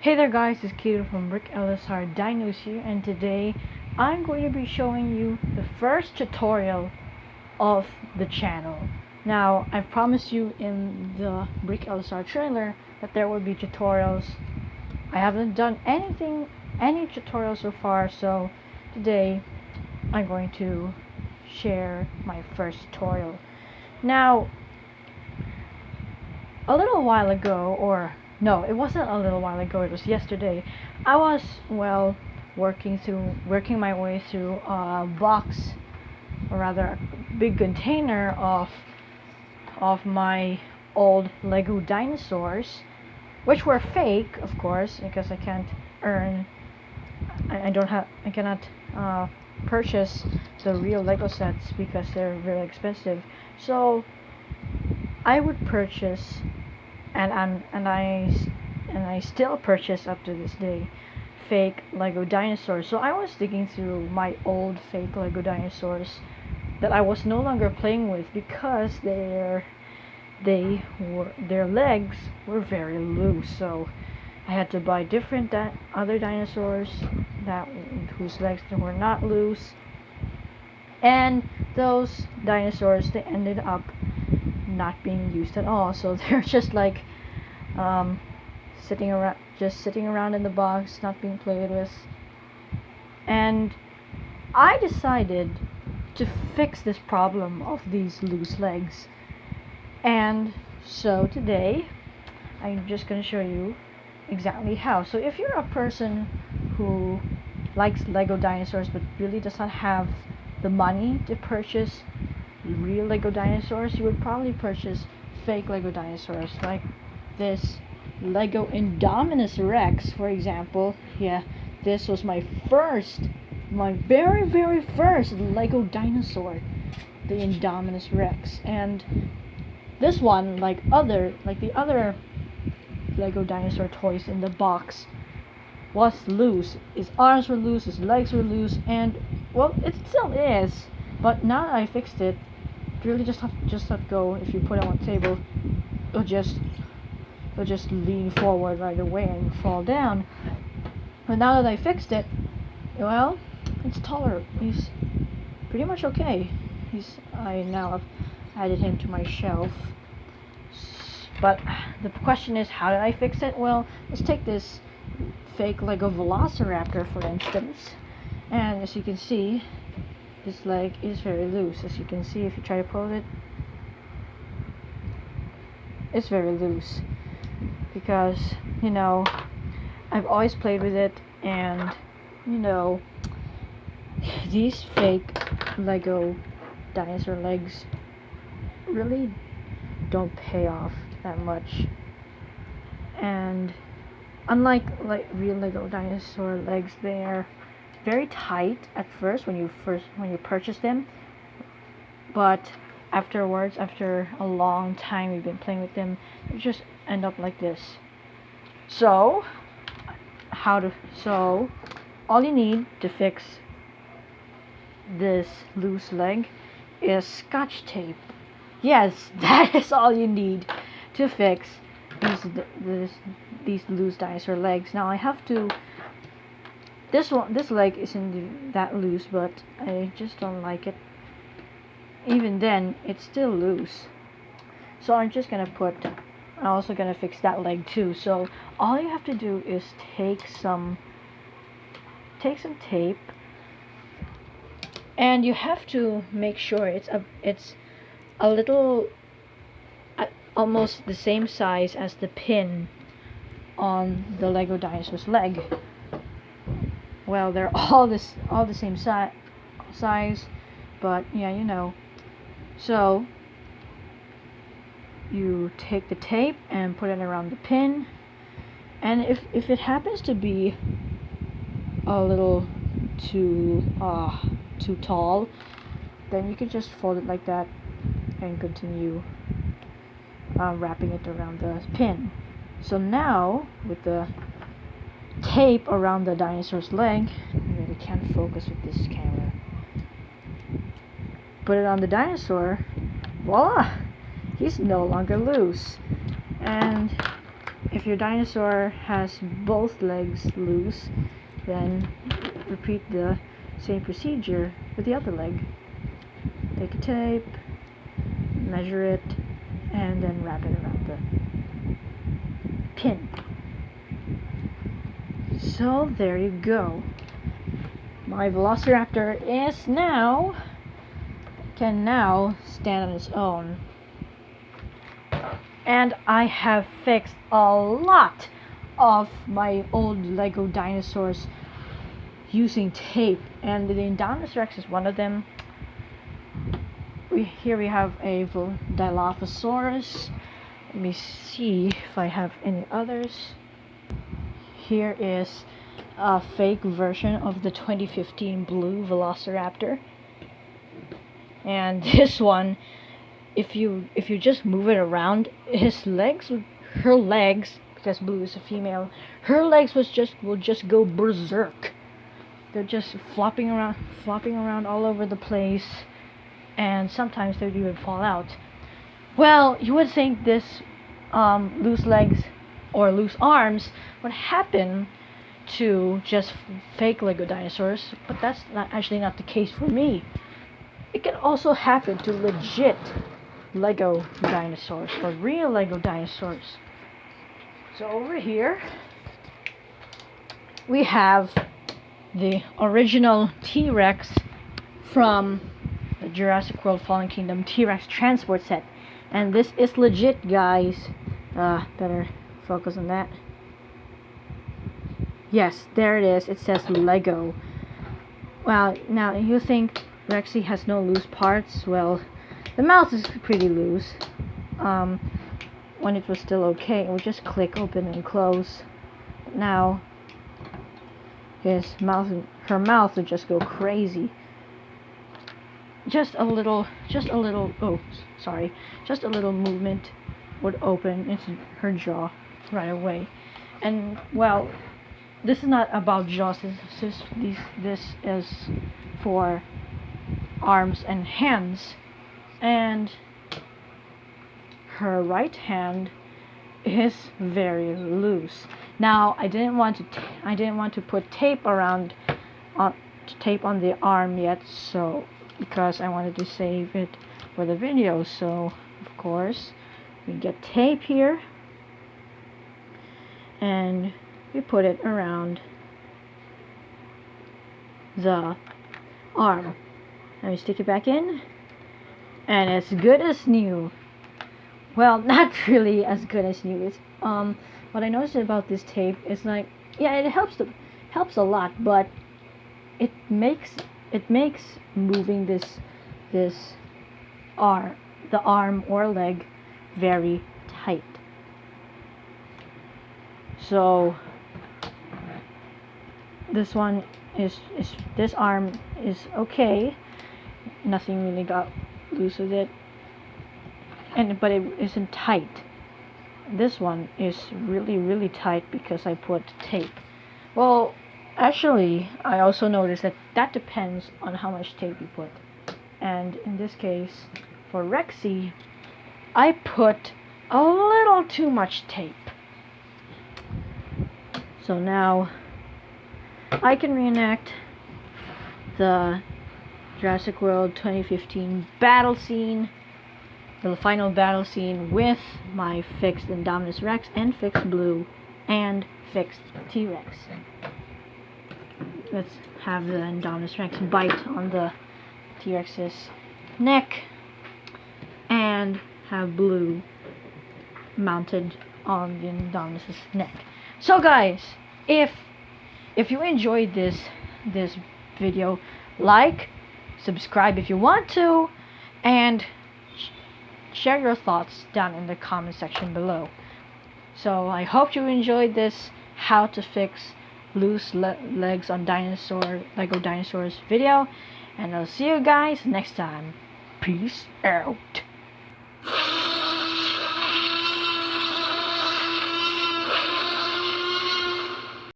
Hey there guys, it's Keto from Brick LSR Dinos here, and today I'm going to be showing you the first tutorial of the channel. Now, I've promised you in the Brick LSR trailer that there would be tutorials. I haven't done any tutorials so far, so today I'm going to share my first tutorial. Now, a little while ago, or no, it wasn't a little while ago, it was yesterday, I was, working my way through a box, or rather a big container of my old Lego dinosaurs, which were fake, of course, because I can't earn, I cannot purchase the real Lego sets because they're very expensive. So I would purchase, and I still purchase up to this day, fake Lego dinosaurs. So I was digging through my old fake Lego dinosaurs that I was no longer playing with because their legs were very loose. So I had to buy different other dinosaurs whose legs were not loose, and those dinosaurs, they ended up not being used at all. So they're just like sitting around in the box, not being played with. And I decided to fix this problem of these loose legs. And so today I'm just going to show you exactly how. So if you're a person who likes Lego dinosaurs but really does not have the money to purchase real Lego dinosaurs, you would probably purchase fake Lego dinosaurs like this Lego Indominus Rex, for example. Yeah, this was my very first Lego dinosaur, the Indominus Rex. And this one, like the other Lego dinosaur toys in the box, was loose. His arms were loose, his legs were loose, and well, it still is. But now that I fixed it, really just let go. If you put it on the table, it'll just lean forward right away and fall down. But now that I fixed it, well, it's taller. He's pretty much okay. I now have added him to my shelf. But the question is, how did I fix it? Well, let's take this fake Lego Velociraptor, for instance. And as you can see, this leg is very loose. As you can see, if you try to pull it, it's very loose. Because, I've always played with it, and, these fake Lego dinosaur legs really don't pay off that much. And unlike real Lego dinosaur legs, they're very tight at first when you purchase them, but afterwards, after a long time you've been playing with them, you just end up like this. So all you need to fix this loose leg is Scotch tape. Yes, that is all you need to fix these loose dinosaur legs. Now I have to. This leg isn't that loose, but I just don't like it. Even then, it's still loose. So I'm also gonna fix that leg too. So all you have to do is take some tape, and you have to make sure it's a little, almost the same size as the pin on the Lego dinosaur's leg. Well, they're all the same size, but yeah, So you take the tape and put it around the pin, and if it happens to be a little too tall, then you can just fold it like that and continue wrapping it around the pin. So now, with the tape around the dinosaur's leg, I really can't focus with this camera. Put it on the dinosaur, voila! He's no longer loose. And if your dinosaur has both legs loose, then repeat the same procedure with the other leg. Take a tape, measure it, and then wrap it around the pin. So there you go. My Velociraptor can now stand on its own. And I have fixed a lot of my old Lego dinosaurs using tape, and the Indominus Rex is one of them. Here we have a Dilophosaurus. Let me see if I have any others. Here is a fake version of the 2015 blue Velociraptor. And this one, if you just move it around, her legs, because Blue is a female, her legs will just go berserk. They're just flopping around all over the place, and sometimes they'd even fall out. Well, you would think this loose legs or loose arms would happen to just fake Lego dinosaurs, but that's actually not the case for me. It can also happen to legit Lego dinosaurs, or real Lego dinosaurs. So over here we have the original T-Rex from the Jurassic World Fallen Kingdom T-Rex transport set, and this is legit, guys. Better focus on that. Yes, there it is. It says Lego. Well, now you think Rexy has no loose parts. Well, the mouth is pretty loose. When it was still okay, it would just click open and close. But now her mouth would just go crazy. Just a little movement would open into her jaw right away. And well, this is not about jaws. This is for arms and hands. And her right hand is very loose. Now, I didn't want to put tape on the arm yet, so because I wanted to save it for the video. So of course we get tape here and we put it around the arm, and we stick it back in, and it's good as new. Well, not really as good as new. It's what I noticed about this tape is, like, yeah, it helps a lot, but it makes moving the arm or leg very tight. So this arm is okay. Nothing really got loose with it, but it isn't tight. This one is really tight because I put tape. Well, actually, I also noticed that depends on how much tape you put. And in this case, for Rexy, I put a little too much tape. So now I can reenact the Jurassic World 2015 battle scene, the final battle scene, with my fixed Indominus Rex and fixed Blue and fixed T-Rex. Let's have the Indominus Rex bite on the T-Rex's neck and have Blue mounted on the Indominus's neck. So guys, if you enjoyed this video, like, subscribe if you want to, and share your thoughts down in the comment section below. So I hope you enjoyed this how to fix loose legs on Lego dinosaurs video, and I'll see you guys next time. Peace out.